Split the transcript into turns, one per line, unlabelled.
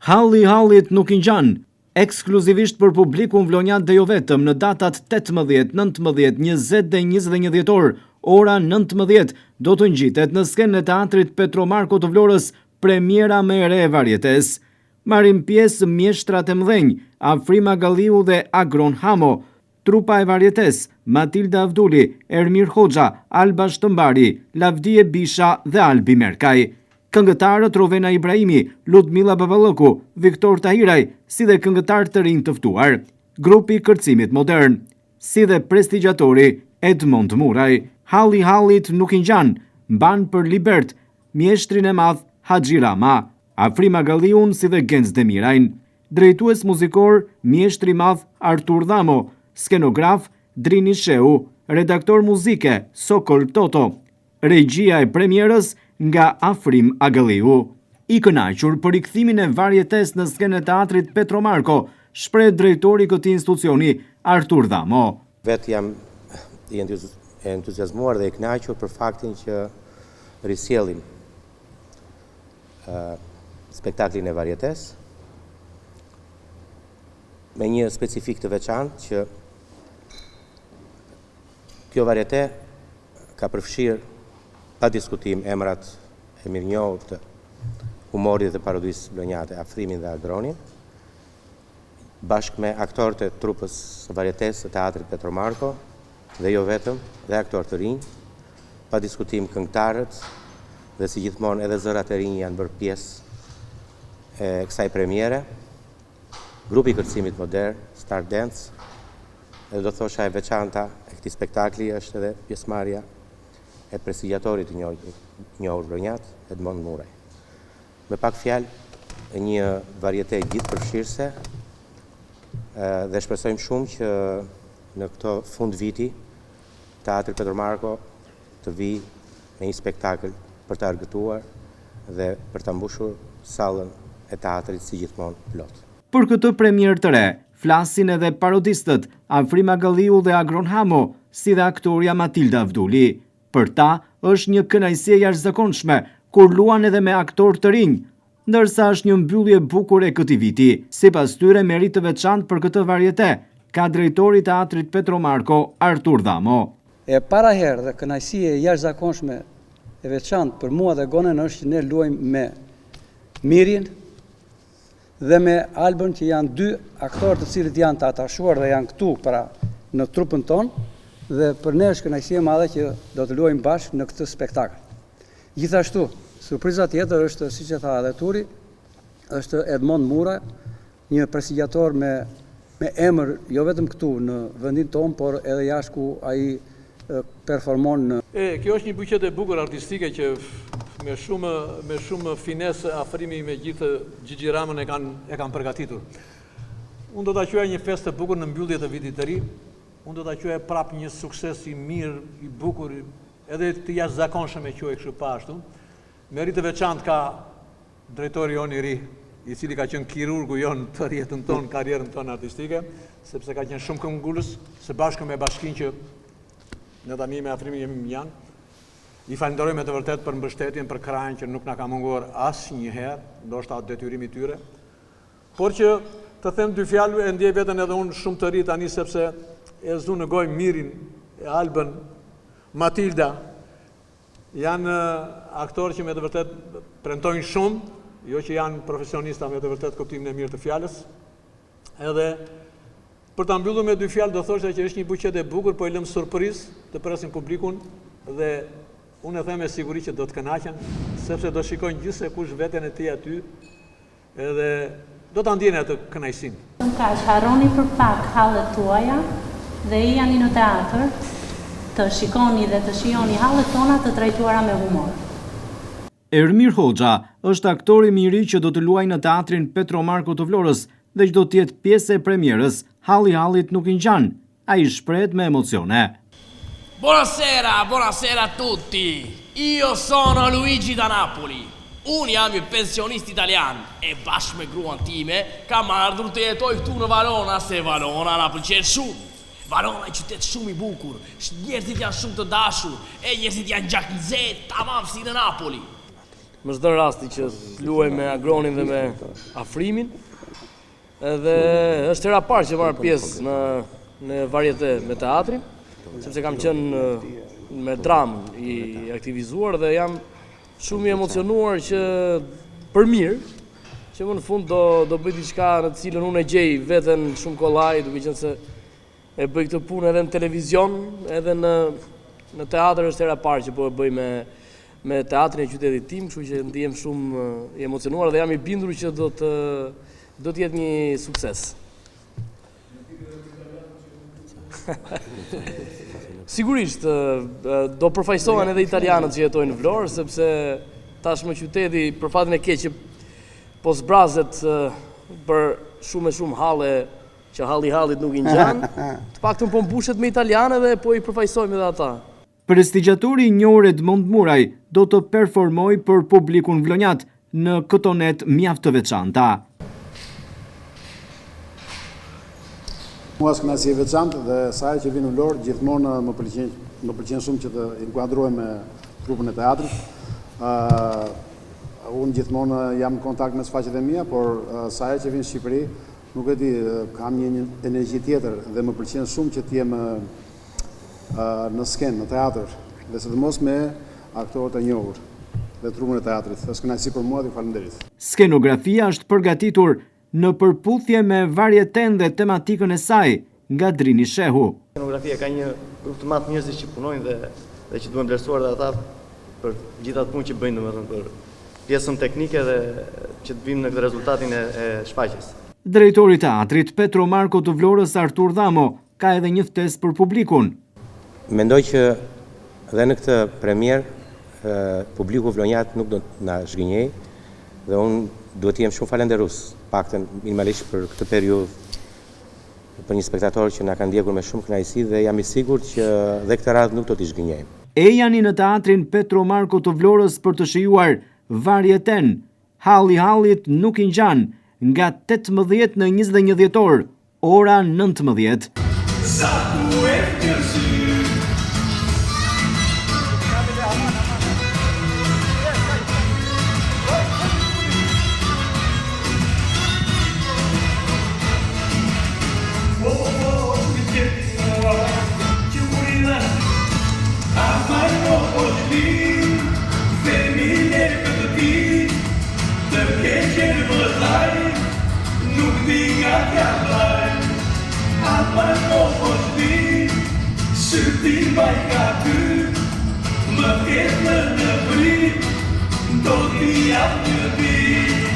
Halli hallit nuk i ngjan, ekskluzivisht për publikun vlonjat dhe jo vetëm në datat 18, 19, 20 dhe 21 dhjetor, ora 19 do të ngjitet në skenën e teatrit Petro Marko të Vlorës premiera më e re e varietes. Marrin pjesë mjeshtrat e mëdhenj, Afrima Galliu dhe Agron Hamo, trupa e varietes, Matilda Avduli, Ermir Hoxha, Alba Shtëmbari, Lavdie Bisha dhe Albi Merkaj. Këngëtarët Rovena Ibrahimi, Ludmila Baballëku, Viktor Tahiraj, si dhe këngëtar të rinj të ftuar. Grupi Kërcimit Modern, si dhe prestigiatori Edmond Muraj. Halli hallit nuk i ngjan, mban për Libert, mjeshtrin e madh Haxhi Rama, Afrima Galliun si dhe Genc Demirajn. Drejtues muzikor mjeshtri i madh Artur Dhamo, skenograf Drini Sheu, redaktor muzike Sokol Toto. Regjia e premierës nga Afrim Agalliu. I kënaqur për rikthimin e varietes në skenën e teatrit Petro Marko, shpreh drejtori i këtij institucioni Artur Dhamo.
Vetë jam i entuziazmuar dhe i kënaqur për faktin që risjellim spektaklin e varietes me një specifik të veçantë që kjo variete ka përfshirë pa diskutim emrat e mirënjohur të humorit dhe parodisë vlonjate, Afrimin dhe Agronin, bashkë me aktorët e trupës varietes të teatrit Petro Marko, dhe jo vetëm, dhe aktorë të rinj, pa diskutim këngëtarët, dhe si gjithmonë edhe zërat e rinj janë bërë pjesë e kësaj premiere. Grupi Kërcimit Modern, Star Dance, edhe do thosha e veçanta e këtij spektakli është edhe pjesëmarrja e prestigjatorit të njohur vlonjat, Edmond Muraj. Me pak fjalë, një varieté gjithëpërfshirëse dhe shpresojmë shumë që në këto fund viti Teatri Petro Marko të vi me një spektakël për të argëtuar dhe për të mbushur sallën e teatrit si gjithmonë plot.
Për këtë premierë të re, flasin edhe parodistët Afrima Galliu dhe Agron Hamo, si dhe aktoria Matilda Avduli. Për ta është një kënaqësi e jashtëzakonshme kur luan edhe me aktorë të rinj, ndërsa është një mbyllje bukur e këtij viti. Sipas tyre merit të veçantë për këtë varieté ka drejtori i teatrit Petro Marko Artur Dhamo.
E para herë dhe kënaqësi e jashtëzakonshme e veçantë për mua dhe Gonën është që ne luajmë me Mirin dhe me Albën, që janë dy aktorë të cilët janë të atashuar dhe janë këtu para në trupën tonë, dhe për ne është kënaqësi e madhe që do të luajmë bashkë në këtë spektakël. Gjithashtu, surpriza tjetër është, siç e tha edhe Turi, është Edmond Muraj, një prestigiator me emër jo vetëm këtu në vendin tonë, por edhe jashtë ku ai performon në.
Kjo është një buqet e bukur artistike që me shumë finesë Afrimi me gjithë Gjigji Ramën e kanë përgatitur. Unë do ta quaj një festë të bukur në mbyllje të vitit të ri. Unë do ta quaj prap një sukses i mirë, i bukur, edhe të jashtëzakonshëm e quaj kështu pa ashtu. Merit të veçantë ka drejtori jon i ri, i cili ka qenë kirurgu jon të rjetën tonë, karrierën tonë artistike, sepse ka qenë shumë këmbgulës, së bashku me bashkinë që ne tani me Afrimin jemi mjanë. I falenderoj me të vërtet për mbështetjen, për krahjen që nuk na ka munguar asnjëherë, ndoshta detyrimi i tyre. Por që të them dy fjalë, e ndjej veten edhe unë shumë të ri tani sepse e zu në gojë Mirin, e Albën, Matilda, janë aktorë që me të vërtet premtojnë shumë, jo që janë profesionista me të vërtet kuptimin e mirë të fjalës. Edhe për ta mbyllur me dy fjalë do thoshta që është një buqet e bukur, po i lëm surprizë të presim publikun dhe unë e them me siguri që do të kënaqen, sepse do shikojnë gjithsekush veten e tij aty edhe do ta ndjeni atë kënaqësinë.
Kaq harroni për pak hallet tuaja dhe i jani në teatr të shikoni dhe të shijoni hallet tona të trajtuara me humor.
Ermir Hoxha është aktori miri që do të luajë në teatrin Petro Marko të Vlorës dhe që do të jetë pjesë e premierës Halli hallit nuk i ngjan. Ai shprehet me emocione.
Buonasera, buonasera a tutti. Io sono Luigi da Napoli. Unë jam një pensionist italian e bashkë me gruan time kam ardhur të jetoj këtu në Valona, se Valona na pëlqen shumë. Valona është qytet shumë i bukur, njerëzit janë shumë të dashur, e njerëzit janë gjaknëzet, tamam si në Napoli. në çdo rasti që luaj me Agronin dhe me Afrimin. Edhe është hera parë që marr pjesë në varieté me teatrin, sepse kam qenë me dramë i aktivizuar dhe jam shumë i emocionuar që për mirë, që më në fund do bëj diçka në të cilën unë e gjej veten shumë kollaj, duke qenë se e bëj këtë punë edhe në televizion, edhe në teatr është hera parë që po e bëj me teatrin e qytetit tim, kështu që ndihem shumë i emocionuar dhe jam i bindur që do të jetë një sukses. Sigurisht, do përfaqësohen edhe italianët që jetojnë në Vlorë, sepse tashmë qyteti, për fatin e keq që po zbrazet për shumë halle që hallit nuk i ngjan, të paktën po mbushet me italianë dhe po i përfaqësojmë edhe ata.
Prestigjaturi i njohur Edmond Muraj do të performoj për publikun vlonjat në këto net mjaft të veçanta.
Mua është kënaqësi e veçantë dhe sa që vin në Vlorë gjithmonë më pëlqen shumë që të inkuadrohem me trupin e teatrit. Unë gjithmonë jam në kontakt me sfaqjet e mia, por sa që vin në Shqipëri, nuk e di, kam një energji tjetër dhe më pëlqen shumë që të jem në skenë, në teatr, dhe sidomos me aktorët e njohur dhe trupin e teatrit. Është kënaqësi për mua dhe faleminderit.
Skenografia është përgatitur në përputhje me varieten dhe tematikën e saj nga Drini Shehu.
Skenografia ka një grup të madh njerëzish që punojnë dhe që duhen vlerësuar dhe ata për gjithë atë punë që bëjnë, domethënë për pjesën teknike dhe që të vinë në këtë rezultatin e shfaqjes.
Drejtori i teatrit Petro Marko të Vlorës Artur Dhamo ka edhe një ftesë për publikun.
Mendoj që dhe në këtë premier publiku vlonjat nuk do na zhgënjej dhe unë duhet të jem shumë falenderus, paktën minimalisht për këtë periudhë, për një spektator që na ka ndjekur me shumë kënaqësi dhe jam i sigurt që dhe këtë radhë nuk do t'i zhgënjejmë.
E jani në teatrin Petro Marko të Vlorës për të shijuar varieten Hallit nuk i ngjan nga 18 në 21 dhjetor, ora 19.
Shëtim baj ka ty, më ketë në prit, do t'i jap një dit.